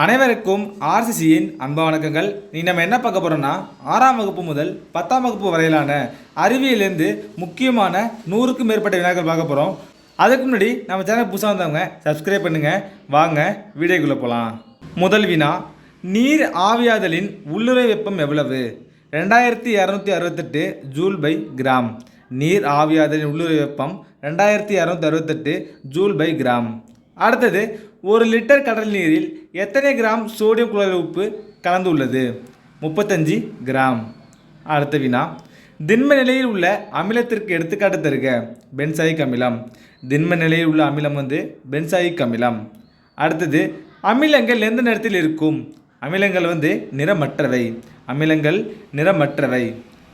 அனைவருக்கும் ஆர்சிசியின் அன்பு வணக்கங்கள். நம்ம என்ன பார்க்க போகிறோம்னா 6ஆம் வகுப்பு முதல் 10ஆம் வகுப்பு வரையிலான அறிவியலேருந்து முக்கியமான 100க்கும் மேற்பட்ட வினாக்கள் பார்க்க போகிறோம். அதுக்கு முன்னாடி நம்ம சேனல் புதுசாக வந்தவங்க சப்ஸ்கிரைப் பண்ணுங்கள். வாங்க வீடியோக்குள்ளே போகலாம். முதல் வினா, நீர் ஆவியாதலின் உள்ளுறை வெப்பம் எவ்வளவு? 2268 ஜூல் பை கிராம். நீர் ஆவியாதலின் உள்ளுறை வெப்பம் 2268 ஜூல் பை கிராம். அடுத்தது, 1 லிட்டர் கடல் நீரில் எத்தனை கிராம் சோடியம் குளோரைடு உப்பு கலந்துள்ளது? 35 கிராம். அடுத்த வினா, திண்ம நிலையில் உள்ள அமிலத்திற்கு எடுத்துக்காட்டு தருக. பென்சாயிக் அமிலம். திண்ம நிலையில் உள்ள அமிலம் பென்சாயிக் அமிலம். அடுத்தது, அமிலங்கள் எந்த நிறத்தில் இருக்கும்? அமிலங்கள் நிறமற்றவை. அமிலங்கள் நிறமற்றவை.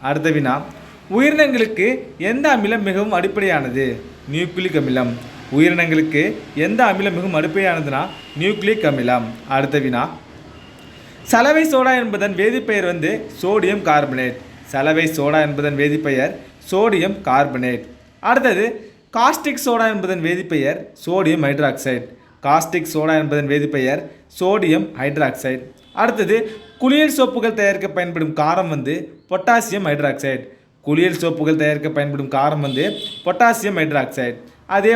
அடுத்த வினா, உயிரினங்களுக்கு எந்த அமிலம் மிகவும் அடிப்படையானது? நியூக்ளிக் அமிலம். உயிரினங்களுக்கு எந்த அமிலம் மிகவும் அடிப்படையானதுன்னா நியூக்ளிக் அமிலம். அடுத்த வினா, சலவை சோடா என்பதன் வேதிப்பெயர் சோடியம் கார்பனேட். சலவை சோடா என்பதன் வேதிப்பெயர் சோடியம் கார்பனேட். அடுத்தது, காஸ்டிக் சோடா என்பதன் வேதிப்பெயர் சோடியம் ஹைட்ராக்சைடு. காஸ்டிக் சோடா என்பதன் வேதிப்பெயர் சோடியம் ஹைட்ராக்சைடு. அடுத்தது, குளியல் சோப்புகள் தயாரிக்க பயன்படும் காரம் பொட்டாசியம் ஹைட்ராக்சைடு. குளியல் சோப்புகள் தயாரிக்க பயன்படும் காரம் பொட்டாசியம் ஹைட்ராக்சைடு. அதே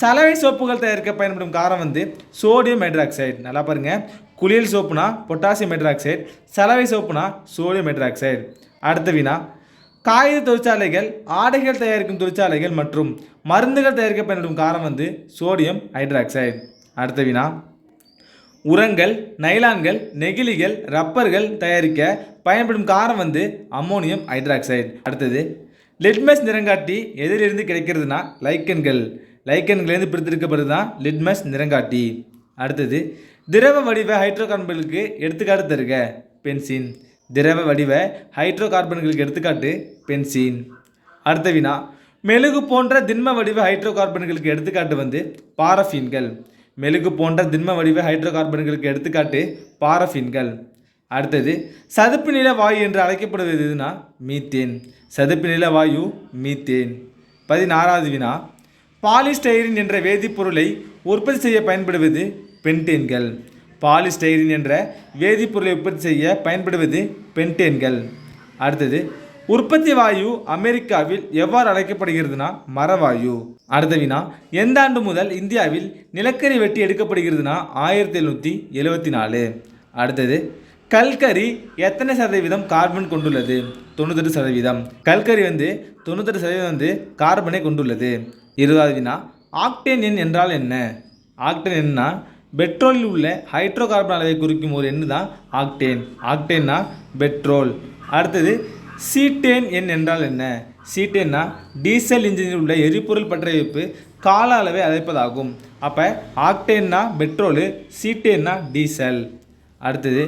சலவை சோப்புகள் தயாரிக்க பயன்படும் காரம் சோடியம் ஹைட்ராக்சைடு. நல்லா பாருங்கள், குளியல் சோப்புனா பொட்டாசியம் ஹைட்ராக்சைடு, சலவை சோப்புனா சோடியம் ஹைட்ராக்சைடு. அடுத்த வினா, காகித தொழிற்சாலைகள், ஆடைகள் தயாரிக்கும் தொழிற்சாலைகள் மற்றும் மருந்துகள் தயாரிக்க பயன்படும் காரம் சோடியம் ஹைட்ராக்சைடு. அடுத்த வினா, உரங்கள், நைலான்கள், நெகிழிகள், ரப்பர்கள் தயாரிக்க பயன்படும் காரம் அம்மோனியம் ஹைட்ராக்சைடு. அடுத்தது, லிட்மஸ் நிறங்காட்டி எதிலிருந்து கிடைக்கிறதுனா லைக்கன்கள். லைக்கன்களிலிருந்து பிரித்தெடுக்கப்படுது தான் லிட்மஸ் நிறங்காட்டி. அடுத்தது, திரவ வடிவ ஹைட்ரோ கார்பன்களுக்கு எடுத்துக்காட்டு தருக. பென்சீன். திரவ வடிவ ஹைட்ரோ கார்பன்களுக்கு எடுத்துக்காட்டு பென்சீன். அடுத்த வினா, மெழுகு போன்ற திண்ம வடிவ ஹைட்ரோ கார்பன்களுக்கு எடுத்துக்காட்டு பாரஃபீன்கள். மெழுகு போன்ற திண்ம வடிவ ஹைட்ரோ கார்பன்களுக்கு எடுத்துக்காட்டு பாரஃபீன்கள். அடுத்தது, சதுப்பு நில வாயு என்று அழைக்கப்படுவது எதுனா மீத்தேன். சதுப்பு நில வாயு மீத்தேன். 16வது வினா, பாலிஸ்டைரின் என்ற வேதிப்பொருளை உற்பத்தி செய்ய பயன்படுவது பென்டேன்கள். பாலிஸ்டைரின் என்ற வேதிப்பொருளை உற்பத்தி செய்ய பயன்படுவது பென்டேன்கள். அடுத்தது, உற்பத்தி வாயு அமெரிக்காவில் எவ்வாறு அழைக்கப்படுகிறதுனா மரவாயு. அடுத்த வினா, எந்த ஆண்டு முதல் இந்தியாவில் நிலக்கரி வெட்டி எடுக்கப்படுகிறதுனா 1774. அடுத்தது, கல்கரி எத்தனை சதவீதம் கார்பன் கொண்டுள்ளது? 98%. கல்கரி 98% கார்பனை கொண்டுள்ளது. 20வது வினா, ஆக்டேன் எண் என்றால் என்ன? ஆக்டேன் எண்ணா பெட்ரோலில் உள்ள ஹைட்ரோ கார்பன் அளவை குறிக்கும் ஒரு எண்ணு தான் ஆக்டேன். ஆக்டேன்னா பெட்ரோல். அடுத்தது, சீட்டேன் எண் என்றால் என்ன? சீட்டேன்னா டீசல் இன்ஜினில் உள்ள எரிபொருள் பற்ற வைப்பு கால அளவை அழைப்பதாகும். அப்போ ஆக்டேன்னா பெட்ரோலு, சீட்டேன்னா டீசல். அடுத்தது,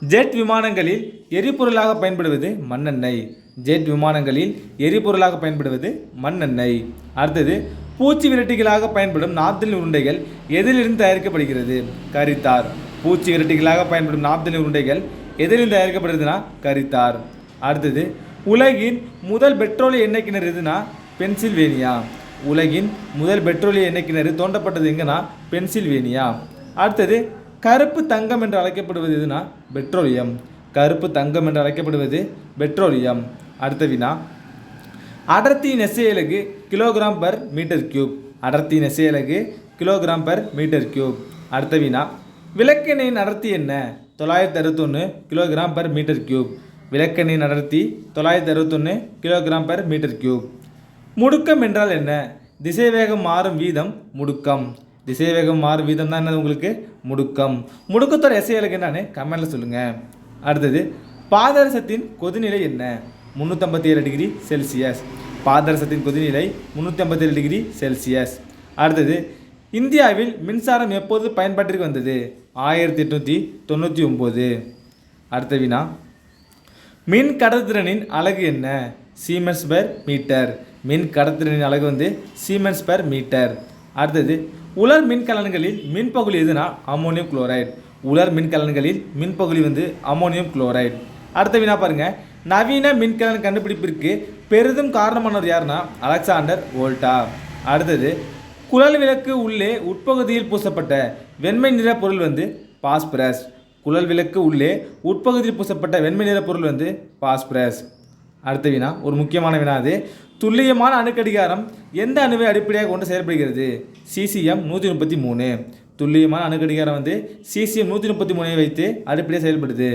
ஜெட் விமானங்களில் எரிபொருளாக பயன்படுவது மண்ணெண்ணெய். ஜெட் விமானங்களில் எரிபொருளாக பயன்படுவது மண்ணெண்ணெய். அடுத்தது, பூச்சி விரட்டிகளாக பயன்படும் நாப்தலின் உருண்டைகள் எதிலிருந்து தயாரிக்கப்படுகிறது? கரித்தார். பூச்சி விரட்டிகளாக பயன்படும் நாப்தலின் உருண்டைகள் எதிலிருந்து தயாரிக்கப்படுறதுனா கரித்தார். அடுத்தது, உலகின் முதல் பெட்ரோலிய எண்ணெய் கிணறு எதுனா பென்சில்வேனியா. உலகின் முதல் பெட்ரோலிய எண்ணெய் கிணறு தோண்டப்பட்டது எங்கன்னா பென்சில்வேனியா. அடுத்தது, கருப்பு தங்கம் என்று அழைக்கப்படுவது எதுனா பெட்ரோலியம். கருப்பு தங்கம் என்று அழைக்கப்படுவது பெட்ரோலியம். அடுத்த வினா, அடர்த்தியின் எஸ்ஐ அலகு கிலோகிராம் பர் மீட்டர் கியூப். அடர்த்தியின் எஸ்ஐ அலகு கிலோகிராம் பர் மீட்டர் கியூப். அடுத்த வினா, விளக்கெண்ணெயின் அடர்த்தி என்ன? 961 கிலோகிராம் பர் மீட்டர் கியூப். விளக்கெண்ணெயின் அடர்த்தி 961 கிலோகிராம் பர் மீட்டர் கியூப். முடுக்கம் என்றால் என்ன? திசைவேகம் மாறும் வீதம் முடுக்கம். திசைவேகம் மாறும் வீதம் தான் என்னது உங்களுக்கு முடுக்கம். முடுக்கத்தோட எஸ்ஐ அலகு என்னன்னு கமெண்ட்டில் சொல்லுங்கள். அடுத்தது, பாதரசத்தின் கொதிநிலை என்ன? 357 டிகிரி செல்சியஸ். பாதரசத்தின் கொதிநிலை 357 டிகிரி செல்சியஸ். அடுத்தது, இந்தியாவில் மின்சாரம் எப்போது பயன்பாட்டிற்கு வந்தது? 1899. அடுத்த வினா, மின் கடத்துதிறனின் அலகு என்ன? Siemens per metre. மின் கடத்துதிறனின் அலகு சீமென்ஸ் பெர் மீட்டர். அடுத்தது, உலர் மின்கலன்களில் மின்பகுதி எதுனா அம்மோனியம் குளோரைடு. உலர் மின்கலன்களில் மின்பகுதி அம்மோனியம் குளோரைடு. அடுத்த வினா பாருங்க, நவீன மின்கலன் கண்டுபிடிப்பிற்கு பெரிதும் காரணமானவர் யாருன்னா அலெக்சாண்டர் வோல்டா. அடுத்தது, குழல் விளக்கு உள்ளே உட்பகுதியில் பூசப்பட்ட வெண்மை நிற பொருள் பாஸ்பரஸ். குழல் விளக்கு உள்ளே உட்பகுதியில் பூசப்பட்ட வெண்மை நிற பொருள் வந்து பாஸ்பரஸ். அடுத்த வினா, ஒரு முக்கியமான வினா அது. துல்லியமான அணுக்கடிகாரம் எந்த அணுவை அடிப்படையாக கொண்டு செயல்படுகிறது? சீசியம் 133. துல்லியமான அணுக்கடிகாரம் வந்து சீசியம் 133 வைத்து அடிப்படையாக செயல்படுது.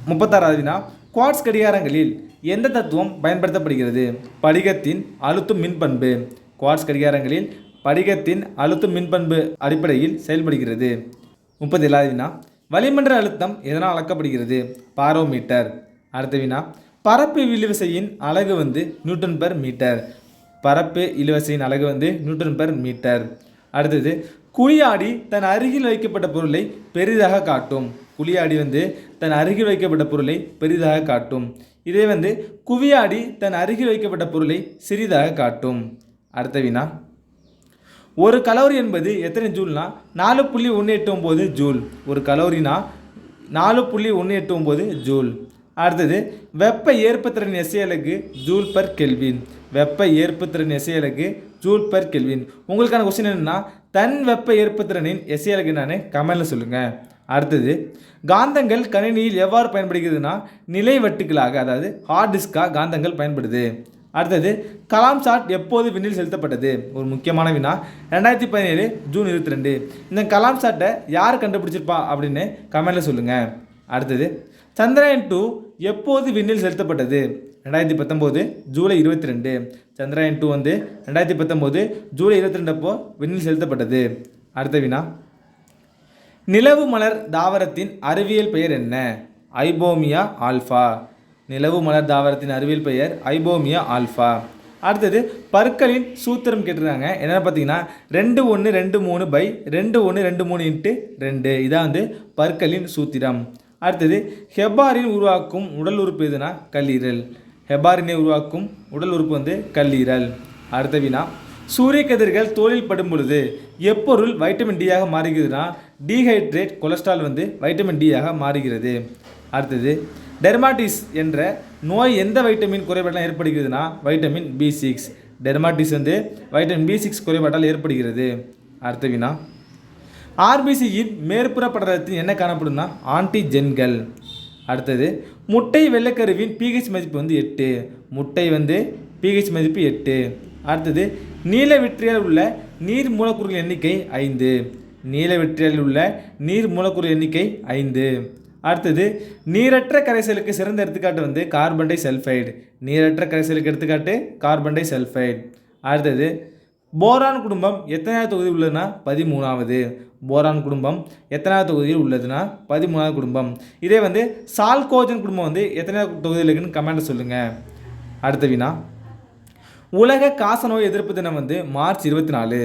36வது வினா, குவார்ட்ஸ் கடிகாரங்களில் எந்த தத்துவம் பயன்படுத்தப்படுகிறது? படிகத்தின் அழுத்தும் மின்பண்பு. குவார்ட்ஸ் கடிகாரங்களில் படிகத்தின் அழுத்தும் மின்பண்பு அடிப்படையில் செயல்படுகிறது. 37வது வினா, வளிமண்டல அழுத்தம் எதனால் அளக்கப்படுகிறது? பாரோமீட்டர். அடுத்த வினா, பரப்பு இழுவிசையின் அலகு வந்து நியூட்டன் பெர் மீட்டர். பரப்பு இழுவிசையின் அலகு வந்து நியூட்டன் பெர் மீட்டர். அடுத்தது, குழியாடி தன் அருகில் வைக்கப்பட்ட பொருளை பெரிதாக காட்டும். குழியாடி வந்து தன் அருகில் வைக்கப்பட்ட பொருளை பெரிதாக காட்டும். இதே வந்து குவியாடி தன் அருகில் வைக்கப்பட்ட பொருளை சிறிதாக காட்டும். அடுத்த வினா, ஒரு கலோரி என்பது எத்தனை ஜூல்னா 4.189 ஜூல். ஒரு கலோரினா 4.189 ஜூல். அடுத்தது, வெப்ப ஏற்புத்திறன் எஸ்ஐ அலகு ஜூல் பெர் கெல்வின். வெப்ப ஏற்புத்திறன் எஸ்ஐ அலகு ஜூல் பெர் கெல்வின். உங்களுக்கான கொஸ்டின் என்னன்னா, தன் வெப்ப ஏற்புத்திறனின் எஸ்ஐ அலகு என்னன்னு கமெண்ட்ல சொல்லுங்கள். அடுத்தது, காந்தங்கள் கணினியில் எவ்வாறு பயன்படுகிறதுனா நிலை வட்டுகளாக, அதாவது ஹார்ட் டிஸ்காக காந்தங்கள் பயன்படுது. அடுத்தது, கலாம் சாட் எப்போது விண்ணில் செலுத்தப்பட்டது? ஒரு முக்கியமான வினா. 2017 ஜூன் 22. இந்த கலாம் சாட்டை யார் கண்டுபிடிச்சிருப்பா அப்படின்னு கமெண்டில் சொல்லுங்கள். அடுத்தது, சந்திரயான் 2 எப்போது விண்ணில் செலுத்தப்பட்டது? 2019 ஜூலை 22. சந்திரயான் 2 வந்து 2019 ஜூலை 22 அப்போ விண்ணில் செலுத்தப்பட்டது. அடுத்த வினா, நிலவு மலர் தாவரத்தின் அறிவியல் பெயர் என்ன? ஐபோமியா ஆல்ஃபா. நிலவு மலர் தாவரத்தின் அறிவியல் பெயர் ஐபோமியா ஆல்ஃபா. அடுத்தது, பற்களின் சூத்திரம் கேட்டிருக்காங்க. என்னென்னு பார்த்தீங்கன்னா 2123/2123 × 2. இதான் வந்து பற்களின் சூத்திரம். அடுத்தது, ஹெப்பாரின் உருவாக்கும் உடல் உறுப்பு எதுனா கல்லீரல். ஹெப்பாரினை உருவாக்கும் உடல் உறுப்பு வந்து கல்லீரல். அடுத்த வினா, சூரிய கதிர்கள் தோலில் படும் பொழுது எப்பொருள் வைட்டமின் டியாக மாறுகிறதுனா டீஹைட்ரேட் கொலஸ்ட்ரால் வந்து வைட்டமின் டியாக மாறுகிறது. அடுத்தது, டெர்மாட்டிஸ் என்ற நோய் எந்த வைட்டமின் குறைபாட்டால் ஏற்படுகிறதுனா வைட்டமின் B6. டெர்மாட்டிஸ் வந்து வைட்டமின் B6 குறைபாட்டால் ஏற்படுகிறது. அடுத்த வினா, ஆர்பிசியின் மேற்புற படலத்தில் என்ன காணப்படும்னா ஆன்டிஜென்கள். அடுத்தது, முட்டை வெள்ளைக்கருவின் pH மதிப்பு வந்து 8. முட்டை வந்து pH மதிப்பு 8. அடுத்தது, நீல விற்றியால் உள்ள நீர் மூலக்கூறுகள் எண்ணிக்கை 5. நீல விற்றியால் உள்ள நீர் மூலக்கூறு எண்ணிக்கை 5. அடுத்தது, நீரற்ற கரைசலுக்கு சிறந்த எடுத்துக்காட்டு வந்து கார்பன் டை சல்ஃபைடு. நீரற்ற கரைசலுக்கு எடுத்துக்காட்டு கார்பன் டை சல்ஃபைடு. அடுத்தது, போரான் குடும்பம் எத்தனாவது தொகுதி உள்ளதுன்னா 13வது. போரான் குடும்பம் எத்தனாவது தொகுதியில் உள்ளதுன்னா 13வது குடும்பம். இதே வந்து சால்கோஜன் குடும்பம் வந்து எத்தனாவது தொகுதியில் இருக்குன்னு கமெண்ட் சொல்லுங்கள். அடுத்த வினா, உலக காசநோய் எதிர்ப்பு தினம் வந்து மார்ச் 24.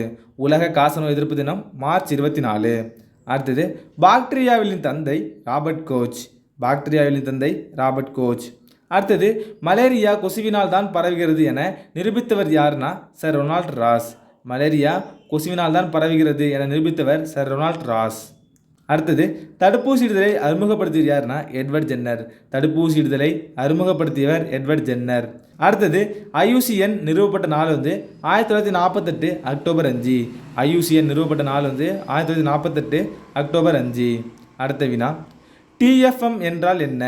உலக காசநோய் எதிர்ப்பு தினம் மார்ச் 24. அடுத்தது, பாக்டீரியாவின் தந்தை ராபர்ட் கோச். பாக்டீரியாவின் தந்தை ராபர்ட் கோச். அடுத்தது, மலேரியா கொசுவினால் தான் பரவுகிறது என நிரூபித்தவர் யாருன்னா சர் ரொனால்ட் ராஸ். மலேரியா கொசுவினால் தான் பரவுகிறது என நிரூபித்தவர் சர் ரொனால்ட் ராஸ். அடுத்தது, தடுப்பூசி இடுதலை அறிமுகப்படுத்தியவர் யாருன்னா எட்வர்ட் ஜென்னர். தடுப்பூசி இடுதலை அறிமுகப்படுத்தியவர் எட்வர்ட் ஜென்னர். அடுத்தது, IUCN நிறுவப்பட்ட நாள் வந்து 1948 அக்டோபர் 5. IUCN நிறுவப்பட்ட நாள் வந்து 1948 அக்டோபர் 5. அடுத்த வினா, TFM என்றால் என்ன?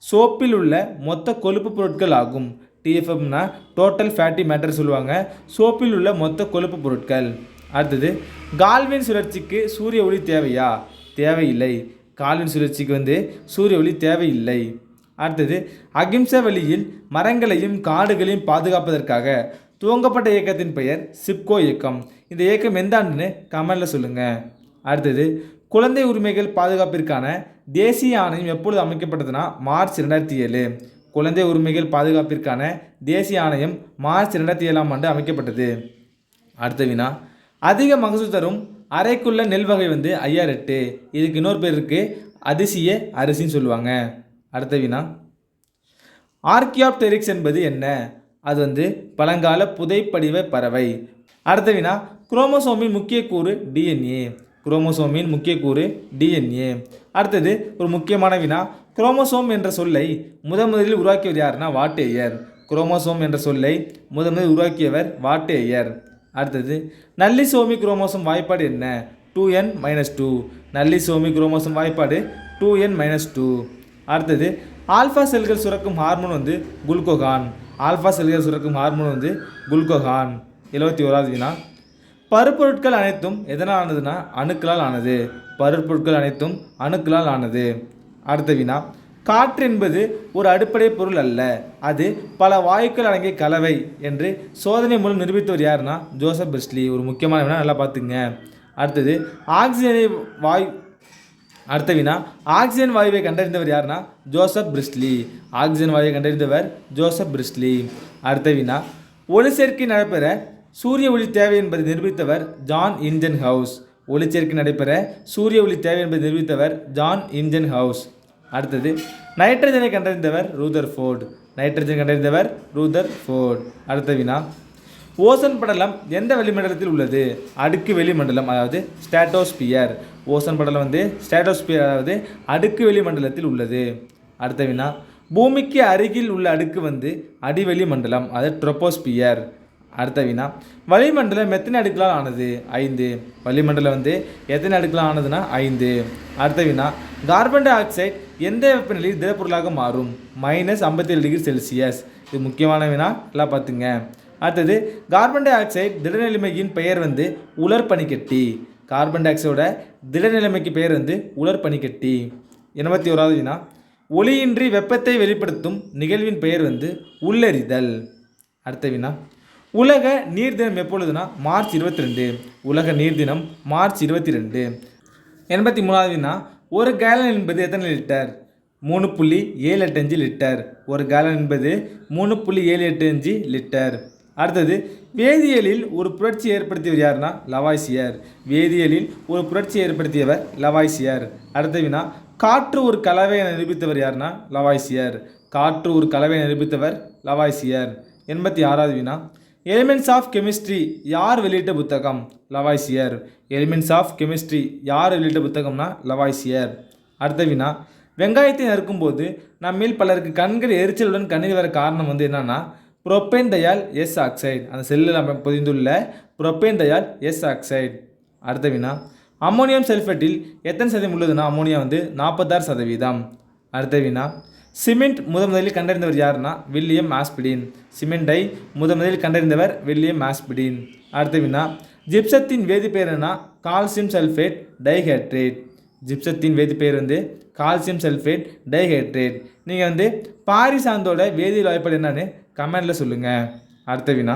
சோப்பில் உள்ள மொத்த கொழுப்பு பொருட்கள் ஆகும். TFMனா டோட்டல் ஃபேட்டி மேட்டர் சொல்லுவாங்க. சோப்பில் உள்ள மொத்த கொழுப்பு பொருட்கள். அடுத்தது, கால்வின் சுழற்சிக்கு சூரிய ஒளி தேவையா? தேவையில்லை. கால்வின் சுழற்சிக்கு வந்து சூரிய ஒளி தேவையில்லை. அடுத்தது, அகிம்சை வழியில் மரங்களையும் காடுகளையும் பாதுகாப்பதற்காக துவங்கப்பட்ட இயக்கத்தின் பெயர் சிப்கோ இயக்கம். இந்த இயக்கம் எந்த ஆண்டுன்னு கமெண்டில் சொல்லுங்கள். அடுத்தது, குழந்தை உரிமைகள் பாதுகாப்பிற்கான தேசிய ஆணையம் எப்பொழுது அமைக்கப்பட்டதுன்னா மார்ச் 2007. குழந்தை உரிமைகள் பாதுகாப்பிற்கான தேசிய ஆணையம் மார்ச் 2007ஆம் ஆண்டு அமைக்கப்பட்டது. அடுத்த வினா, அதிக மகசூல் தரும் அரைக்குள்ள நெல் வகை வந்து ஐயாரெட்டு. இதுக்கு இன்னொரு பேர் இருக்குது, அதிசய அரிசின்னு சொல்லுவாங்க. அடுத்த வினா, ஆர்கியாப்டெரிக்ஸ் என்பது என்ன? அது வந்து பழங்கால புதைப்படிவ பறவை. அடுத்த வினா, குரோமோசோமின் முக்கிய கூறு DNA. குரோமோசோமின் முக்கிய கூறு DNA. அடுத்தது, ஒரு முக்கியமான வினா, குரோமோசோம் என்ற சொல்லை முதலில் உருவாக்கியவர் யாருன்னா வாட்டேயர். குரோமோசோம் என்ற சொல்லை முதலில் உருவாக்கியவர் வாட்டேயர். அடுத்தது, நல்லிசோமி குரோமோசோம் வாய்ப்பாடு என்ன? 2n - 2. நல்லிசோமி குரோமோசோம் வாய்ப்பாடு 2n-2. அடுத்தது ஆல்ஃபா செல்கள் சுரக்கும் ஹார்மோன் வந்து குளுக்கோகான். ஆல்ஃபா செல்கள் சுரக்கும் ஹார்மோன் வந்து குளுக்கோகான். 71வது வினா. பருப்பொருட்கள் அனைத்தும் எதனால் ஆனதுன்னா அணுக்களால் ஆனது. பருப்பொருட்கள் அனைத்தும் அணுக்களால் ஆனது. அடுத்த வினா. காற்று என்பது ஒரு அடிப்படை பொருள் அல்ல, அது பல வாயுக்கள் அடங்கிய கலவை என்று சோதனை மூலம் நிரூபித்தவர் யாருன்னா ஜோசப் பிரிஸ்லி. ஒரு முக்கியமான வினா, நல்லா பார்த்துங்க. அடுத்தது ஆக்சிஜனை வாயு அடுத்த வினா. ஆக்சிஜன் வாயுவை கண்டறிந்தவர் யாருன்னா ஜோசப் பிரிஸ்லி. ஆக்சிஜன் வாயுவை கண்டறிந்தவர் ஜோசப் பிரிஸ்லி. அடுத்த வினா. ஒளிச்சேர்க்கை நடைபெற சூரிய ஒளி தேவை என்பதை நிரூபித்தவர் ஜான் இன்ஜன் ஹவுஸ். ஒளிச்சேர்க்கை நடைபெற சூரிய ஒளி தேவை என்பதை நிரூபித்தவர் ஜான் இன்ஜன் ஹவுஸ். அடுத்தது நைட்ரஜனை கண்டறிந்தவர் ரூதர்ஃபோர்டு. நைட்ரஜன் கண்டறிந்தவர் ரூதர்ஃபோர்டு. அடுத்த வினா. ஓசோன் படலம் எந்த வளிமண்டலத்தில் உள்ளது? அடுக்கு வெளிமண்டலம், அதாவது ஸ்ட்ராட்டோஸ்பியர். ஓசோன் படலம் வந்து ஸ்ட்ராட்டோஸ்பியர், அதாவது அடுக்கு வெளிமண்டலத்தில் உள்ளது. அடுத்த வினா. பூமிக்கு அருகில் உள்ள அடுக்கு வந்து அடிவெளி மண்டலம், அதாவது ட்ரோபோஸ்பியர். அடுத்த வினா. வளிமண்டலம் எத்தனை அடுக்களால் ஆனது? 5. வளிமண்டலம் வந்து எத்தனை அடுக்களால் ஆனதுன்னா 5. அடுத்த வினா. கார்பன் டை ஆக்சைடு எந்த வெப்பநிலையில் திடப்பொருளாக மாறும்? -57°C. இது முக்கியமான வினா, எல்லாம் பார்த்துங்க. அடுத்தது கார்பன் டை ஆக்சைடு திடநிலைமையின் பெயர் வந்து உலர் பனிக்கட்டி. கார்பன் டை ஆக்சைடோட திடநிலைமைக்கு பெயர் வந்து உலர் பனிக்கட்டி. 81வது வினா. ஒளியின்றி வெப்பத்தை வெளிப்படுத்தும் நிகழ்வின் பெயர் வந்து உள்ளெறிதல். அடுத்த வினா. உலக நீர் தினம் எப்பொழுதுனா மார்ச் 22. உலக நீர் தினம் மார்ச் 22. 83வது வினா. ஒரு கேலன் என்பது எத்தனை லிட்டர்? 3.785 லிட்டர். ஒரு கேலன் என்பது 3.785 லிட்டர். அடுத்தது வேதியியலில் ஒரு புரட்சி ஏற்படுத்தியவர் யாருன்னா லவாய்சியர். வேதியியலில் ஒரு புரட்சி ஏற்படுத்தியவர் லவாய்சியர். அடுத்த வினா. காற்று ஒரு கலவை என நிரூபித்தவர் யாருன்னா லவாய்சியர். காற்று ஒரு கலவை என நிரூபித்தவர் லவாய்சியர். 86வது வினா. எலிமெண்ட்ஸ் ஆஃப் கெமிஸ்ட்ரி யார் வெளியிட்ட புத்தகம்? லவாய்சியர். எலிமெண்ட்ஸ் ஆஃப் கெமிஸ்ட்ரி யார் வெளியிட்ட புத்தகம்னா லவாய்சியர். அடுத்த வினா. வெங்காயத்தை நறுக்கும்போது நம்மில் பலருக்கு கண்கள் எரிச்சலுடன் கண்ணீர் வர காரணம் வந்து என்னன்னா புரோப்பேன் டயால் எஸ் ஆக்சைடு. அந்த செல்லில் பொதிந்துள்ள புரோப்பேன் டயால் எஸ் ஆக்சைடு. அடுத்த வினா. அம்மோனியம் சல்ஃபேட்டில் எத்தனை சதவீதம் உள்ளதுன்னா அம்மோனியா வந்து 46%. அடுத்த வினா. சிமெண்ட் முதலில் கண்டறிந்தவர் யாருன்னா வில்லியம் ஆஸ்பிடின். சிமெண்டை முதலில் கண்டறிந்தவர் வில்லியம் ஆஸ்பிடின். அடுத்த வினா. ஜிப்சத்தின் வேதிப்பெயர் என்ன? Calcium sulphate dihydrate. ஜிப்சத்தின் வேதிப்பெயர் வந்து கால்சியம் சல்ஃபேட் டைஹைட்ரேட். நீங்கள் வந்து பாரிசாந்தோட வேதியியல் வாய்ப்பாடு என்னன்னு கமெண்டில் சொல்லுங்கள். அடுத்த வினா.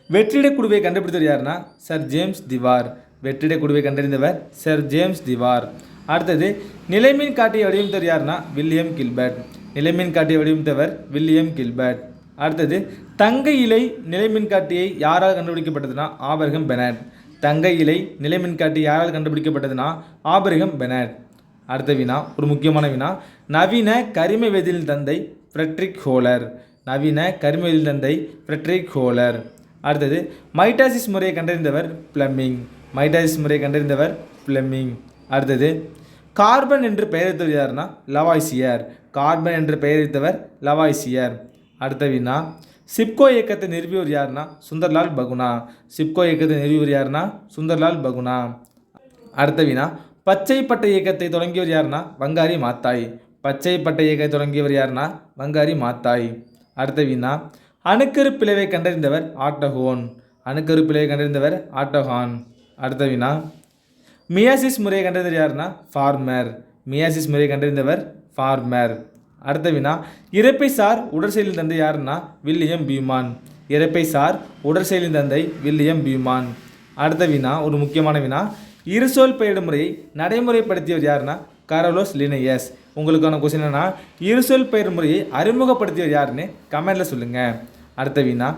வெற்றிட குடுவையை கண்டுபிடித்தவர் யாருன்னா சர் ஜேம்ஸ் திவார். வெற்றிட குடுவை கண்டறிந்தவர் சர் ஜேம்ஸ் திவார். அடுத்தது நிலைமீன் காட்டியை வடிவமைத்தவர் யாருன்னா வில்லியம் கில்பர்ட். நிலைமீன் காட்டியை வடிவமைத்தவர் வில்லியம் கில்பர்ட். அடுத்தது தங்க இலை நிலைமீன் காட்டியை யாரால் கண்டுபிடிக்கப்பட்டதுன்னா ஆபிரகாம் பெனட். தங்க இலை நிலைமீன் காட்டி யாரால் கண்டுபிடிக்கப்பட்டதுன்னா ஆபிரகாம் பெனட். அடுத்த வினா, ஒரு முக்கியமான வினா. நவீன கரிம வேதியியலின் தந்தை ஃப்ரெட்ரிக் ஹோலர். நவீன கரிம வேதியியலின் தந்தை ஃப்ரெட்ரிக் ஹோலர். அடுத்தது மைட்டாசிஸ் முறையை கண்டறிந்தவர் பிளமிங். மைட்டாசிஸ் முறையை கண்டறிந்தவர் பிளமிங். அடுத்தது கார்பன் என்று பெயரித்தவர் யாருன்னா லவாய்சியர். கார்பன் என்று பெயரித்தவர் லவாய்சியர். அடுத்த வினா. சிப்கோ இயக்கத்தை நிறுவியவர் யாருன்னா சுந்தர்லால் பகுனா. சிப்கோ இயக்கத்தை நிறுவியவர் யாருன்னா சுந்தர்லால் பகுனா. அடுத்த வினா. பச்சை பட்டை இயக்கத்தை தொடங்கியவர் யாருன்னா வங்காரி மாத்தாய். பச்சை பட்டை இயக்கத்தை தொடங்கியவர் யாருன்னா வங்காரி மாத்தாய். அடுத்த வினா. அணுக்கரு பிளவை கண்டறிந்தவர் ஆட்டோஹோன். அணுக்கரு பிளவை கண்டறிந்தவர் ஆட்டோஹான். அடுத்த வினா. மியாசிஸ் முறையை கண்டறிந்தவர் யாருன்னா ஃபார்மர். மியாசிஸ் முறையை கண்டறிந்தவர் ஃபார்மர். அடுத்த வினா. இறப்பை சார் உடற்செயலின் தந்தை யாருன்னா வில்லியம் பியூமான். இறப்பை சார் உடற்செயலின் தந்தை வில்லியம் பியூமான். அடுத்த வினா, ஒரு முக்கியமான வினா. இருசொல் பெயரிடும் முறையை நடைமுறைப்படுத்தியவர் யாருன்னா கார்லோஸ் லினேயஸ். உங்களுக்கான கொஸ்டின் என்னன்னா இருசொல் பெயர் முறையை அறிமுகப்படுத்தியவர் யாருன்னு கமெண்டில் சொல்லுங்கள். அடுத்த வினா.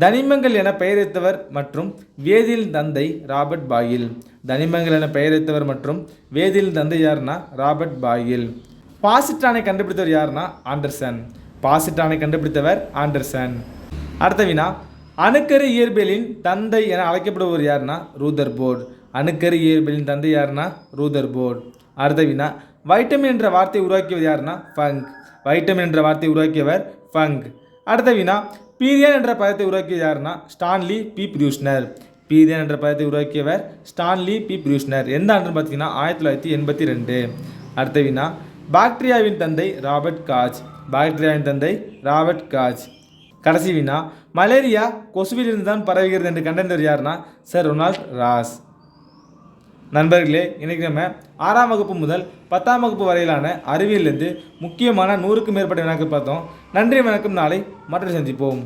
தனிமங்கள் என பெயரித்தவர் மற்றும் வேதியியல் தந்தை ராபர்ட் பாயில். தனிமங்கள் என பெயரித்தவர் மற்றும் வேதியியல் தந்தை யாருன்னா ராபர்ட் பாயில். பாசிட்ரானை கண்டுபிடித்தவர் யாருன்னா ஆண்டர்சன். பாசிட்ரானை கண்டுபிடித்தவர் ஆண்டர்சன். அடுத்த வினா. அணுக்கரு இயற்பியலின் தந்தை என அழைக்கப்படுபவர் யாருன்னா ரூதர்போர்ட். அணுக்கரு இயற்பியலின் தந்தை யாருன்னா ரூதர்போர்ட். அடுத்த வினா. வைட்டமின் என்ற வார்த்தையை உருவாக்கியவர் யாருன்னா ஃபங்க். வைட்டமின் என்ற வார்த்தையை உருவாக்கியவர் ஃபங்க். அடுத்த வினா. பீரியான் என்ற பதத்தை உருவாக்கியது யாருன்னா ஸ்டான்லி பி. ப்ரூஸ்னர். பீதியான் என்ற பதத்தை உருவாக்கியவர் ஸ்டான்லி பி ப்ரூஸ்னர். எந்த ஆண்டுன்னு பார்த்தீங்கன்னா 1982. அடுத்த வினா, பாக்டீரியாவின் தந்தை ராபர்ட் காச். பாக்டீரியாவின் தந்தை ராபர்ட் காச். கடைசி வினா, மலேரியா கொசுவிலிருந்து தான் பரவுகிறது என்று கண்டறிந்தவர் யாருன்னா சர் ரொனால்ட் ராஸ். நண்பர்களே, இன்றைக்கி நம்ம 6ஆம் வகுப்பு முதல் 10ஆம் வகுப்பு வரையிலான அறிவியலிருந்து முக்கியமான 100க்கும் மேற்பட்ட வினாக்கள் பார்த்தோம். நன்றி, வணக்கம். நாளை மற்றொரு சந்திப்போம்.